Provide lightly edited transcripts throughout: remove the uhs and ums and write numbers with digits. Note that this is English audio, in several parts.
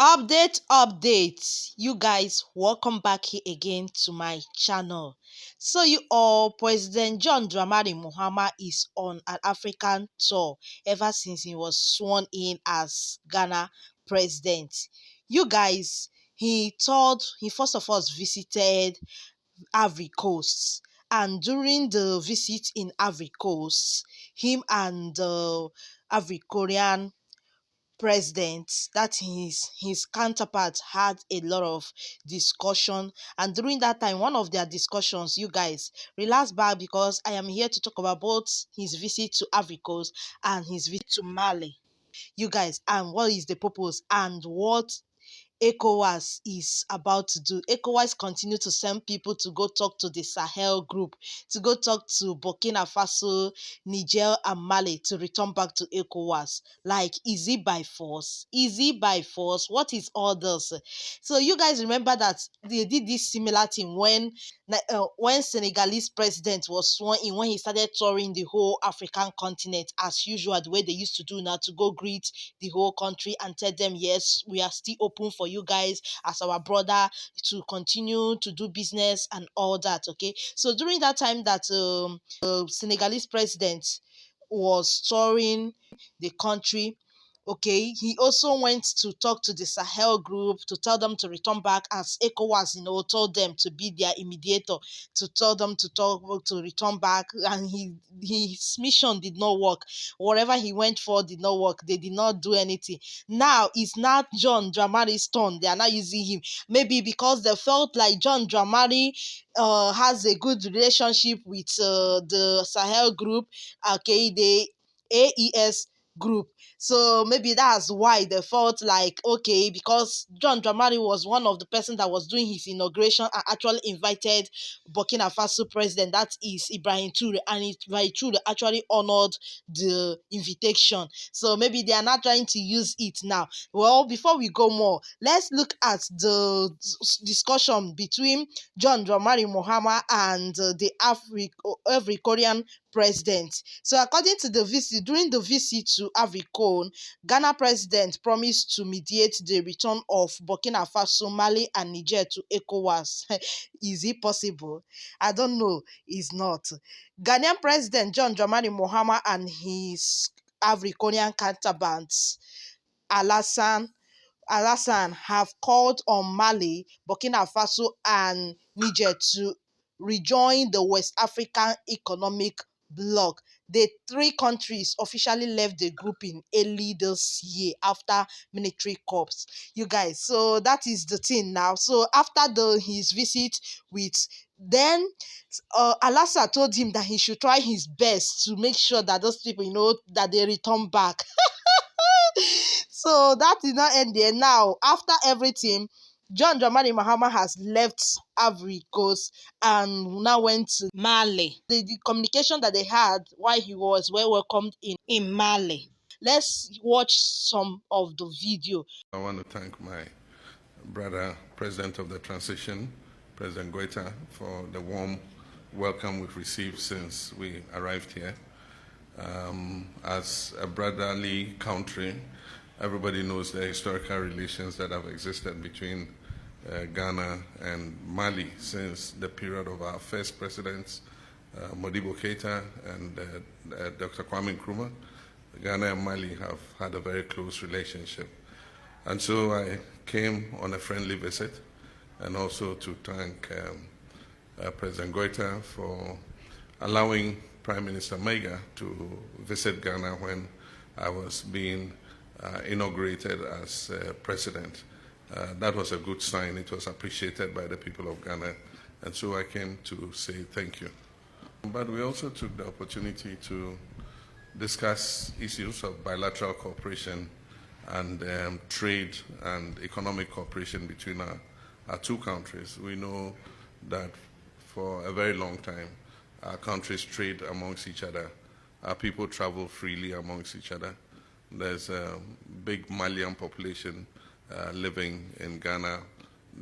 Update, you guys, welcome back here again to my channel. So you all, President John Dramani Mahama is on an African tour ever since he was sworn in as Ghana president. You guys, he first of all visited Ivory Coast, and during the visit in Ivory Coast, him and the Ivory Korean president, that his counterpart, had a lot of discussion. And during that time, one of their discussions, you guys, relax back, because I am here to talk about both his visit to Ivory Coast and his visit to Mali, you guys, and what is the purpose and what ECOWAS is about to do. ECOWAS continue to send people to go talk to the Sahel group, to go talk to Burkina Faso, Niger, and Mali to return back to ECOWAS. Like, is it by force? Is it by force? What is all this? So you guys remember that they did this similar thing when Senegalese president was sworn in, when he started touring the whole African continent as usual, the way they used to do now, to go greet the whole country and tell them, yes, we are still open for you guys as our brother to continue to do business and all that. Okay, so during that time that Senegalese president was touring the country, okay, he also went to talk to the Sahel group to tell them to return back, as ECOWAS, told them to be their mediator, to tell them to return back. And his mission did not work. Whatever he went for did not work. They did not do anything. Now it's not John Dramani's turn. They are not using him. Maybe because they felt like John Dramani has a good relationship with the Sahel group, okay, the AES group. So maybe that's why they felt like, okay, because John Dramani was one of the person that was doing his inauguration and actually invited Burkina Faso president, that is Ibrahim Toure, and Ibrahim Toure actually honored the invitation. So maybe they are not trying to use it now. Well, before we go more, let's look at the discussion between John Dramani Mahama and the Ivory Korean president. So according to the visit, during the visit to Ivory Coast, Ghana president promised to mediate the return of Burkina Faso, Mali, and Niger to ECOWAS. Is it possible? I don't know. It's not. Ghanaian president John Dramani Mahama and his Ivory Korean counterparts Alassane have called on Mali, Burkina Faso, and Niger to rejoin the West African Economic Bloc. The three countries officially left the group in early this year after military coups. You guys, so that is the thing now. So after his visit with then Alassane told him that he should try his best to make sure that those people, that they return back. So that did not end there. Now, after everything, John Dramani Mahama has left Ivory Coast and now went to Mali. The communication that they had while he was well welcomed in Mali. Let's watch some of the video. I want to thank my brother, President of the Transition, President Goita, for the warm welcome we've received since we arrived here. As a brotherly country, everybody knows the historical relations that have existed between Ghana and Mali since the period of our first presidents, Modibo Keita and Dr. Kwame Nkrumah. Ghana and Mali have had a very close relationship. And so I came on a friendly visit, and also to thank President Goita for allowing Prime Minister Mega to visit Ghana when I was being inaugurated as president. That was a good sign. It was appreciated by the people of Ghana, and so I came to say thank you. But we also took the opportunity to discuss issues of bilateral cooperation and trade and economic cooperation between our two countries. We know that for a very long time, our countries trade amongst each other. Our people travel freely amongst each other. There's a big Malian population living in Ghana.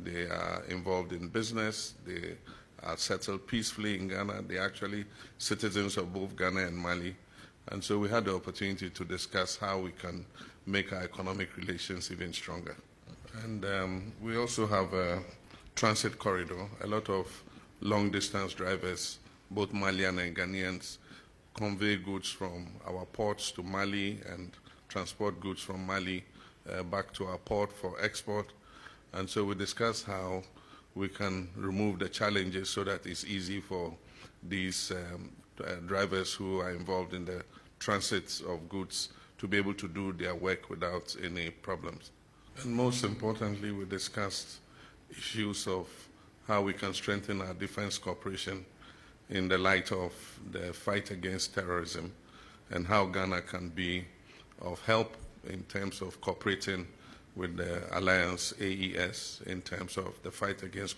They are involved in business. They are settled peacefully in Ghana. They're actually citizens of both Ghana and Mali. And so we had the opportunity to discuss how we can make our economic relations even stronger. And we also have a transit corridor. A lot of long distance drivers, both Malian and Ghanaians, convey goods from our ports to Mali and transport goods from Mali back to our port for export. And so we discussed how we can remove the challenges so that it's easy for these drivers who are involved in the transit of goods to be able to do their work without any problems. And most importantly, we discussed issues of how we can strengthen our defense cooperation in the light of the fight against terrorism and how Ghana can be of help in terms of cooperating with the alliance AES in terms of the fight against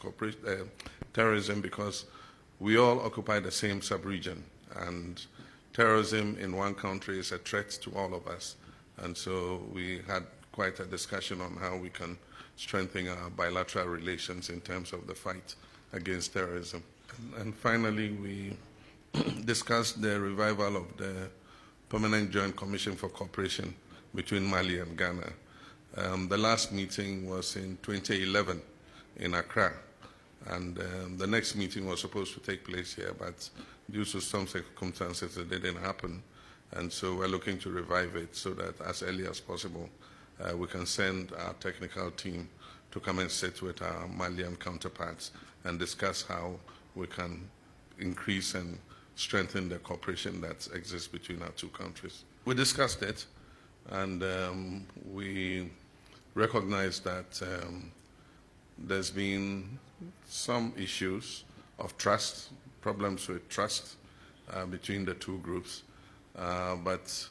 terrorism, because we all occupy the same sub-region, and terrorism in one country is a threat to all of us. And so we had quite a discussion on how we can strengthen our bilateral relations in terms of the fight against terrorism. And finally, we discussed the revival of the Permanent Joint Commission for Cooperation between Mali and Ghana. The last meeting was in 2011 in Accra, and the next meeting was supposed to take place here, but due to some circumstances it didn't happen. And so we're looking to revive it so that as early as possible we can send our technical team to come and sit with our Malian counterparts and discuss how we can increase and strengthen the cooperation that exists between our two countries. We discussed it, and we recognize that there's been some issues of trust, problems with trust between the two groups. But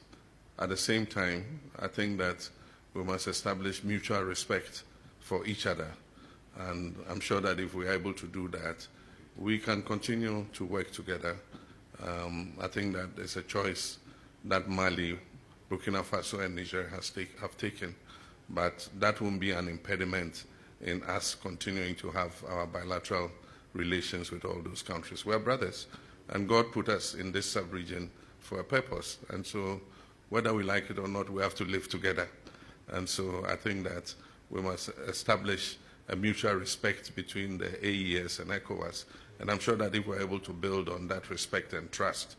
at the same time, I think that we must establish mutual respect for each other. And I'm sure that if we're able to do that, we can continue to work together. I think that there's a choice that Mali, Burkina Faso, and Niger have taken, but that won't be an impediment in us continuing to have our bilateral relations with all those countries. We're brothers, and God put us in this sub-region for a purpose. And so whether we like it or not, we have to live together. And so I think that we must establish a mutual respect between the AES and ECOWAS. And I'm sure that if we're able to build on that respect and trust,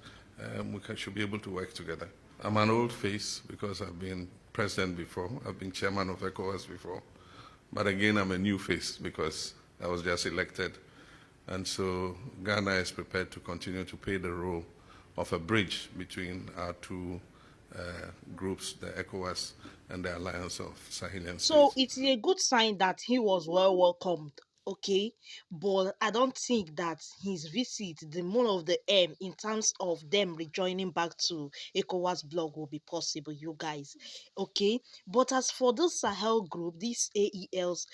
should be able to work together. I'm an old face because I've been president before. I've been chairman of ECOWAS before. But again, I'm a new face because I was just elected. And so Ghana is prepared to continue to play the role of a bridge between our two groups, the ECOWAS and the Alliance of Sahelian So States. it's a good sign that he was well welcomed, okay? But I don't think that his visit, the moon of the M, in terms of them rejoining back to ECOWAS bloc will be possible, you guys, okay? But as for this Sahel group, these AELs,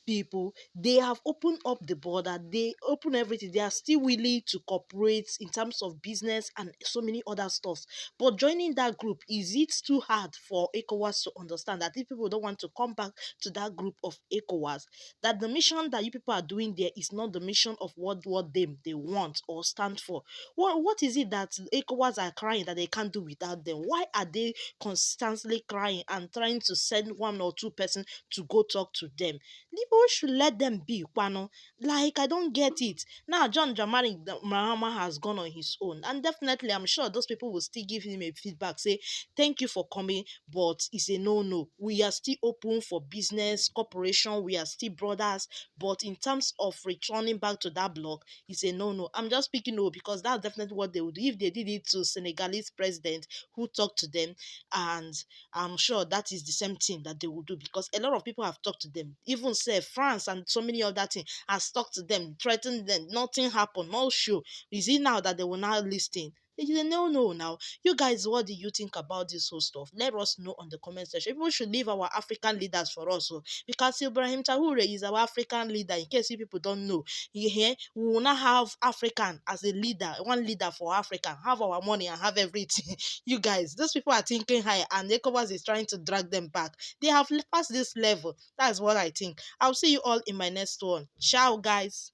people, they have opened up the border, they open everything, they are still willing to cooperate in terms of business and so many other stuff. But joining that group, is it too hard for ECOWAS to understand that if people don't want to come back to that group of ECOWAS, that the mission that you people are doing there is not the mission of what they want or stand for? What is it that ECOWAS are crying that they can't do without them? Why are they constantly crying and trying to send one or two person to go talk to them? People should let them be, Kwano. Like, I don't get it. Now, John Jamari Mahama has gone on his own, and definitely, I'm sure those people will still give him a feedback, say, thank you for coming, but it's a no no. We are still open for business, cooperation, we are still brothers, but in terms of returning back to that block, it's a no no. I'm just speaking no because that's definitely what they would do if they did it to Senegalese president who talked to them, and I'm sure that is the same thing that they will do because a lot of people have talked to them. Even say France and so many other things has talked to them, threatened them. Nothing happened. No show. Is it now that they will now listen? They say no, no. Now, you guys, what do you think about this whole stuff? Let us know on the comment section. People should leave our African leaders for us, oh, because Ibrahim Traore is our African leader. In case you people don't know, here we will not have African as a leader, one leader for Africa. Have our money and have everything. You guys, those people are thinking high, and ECOWAS is trying to drag them back. They have passed this level. That's what I think. I'll see you all in my next one. Ciao, guys.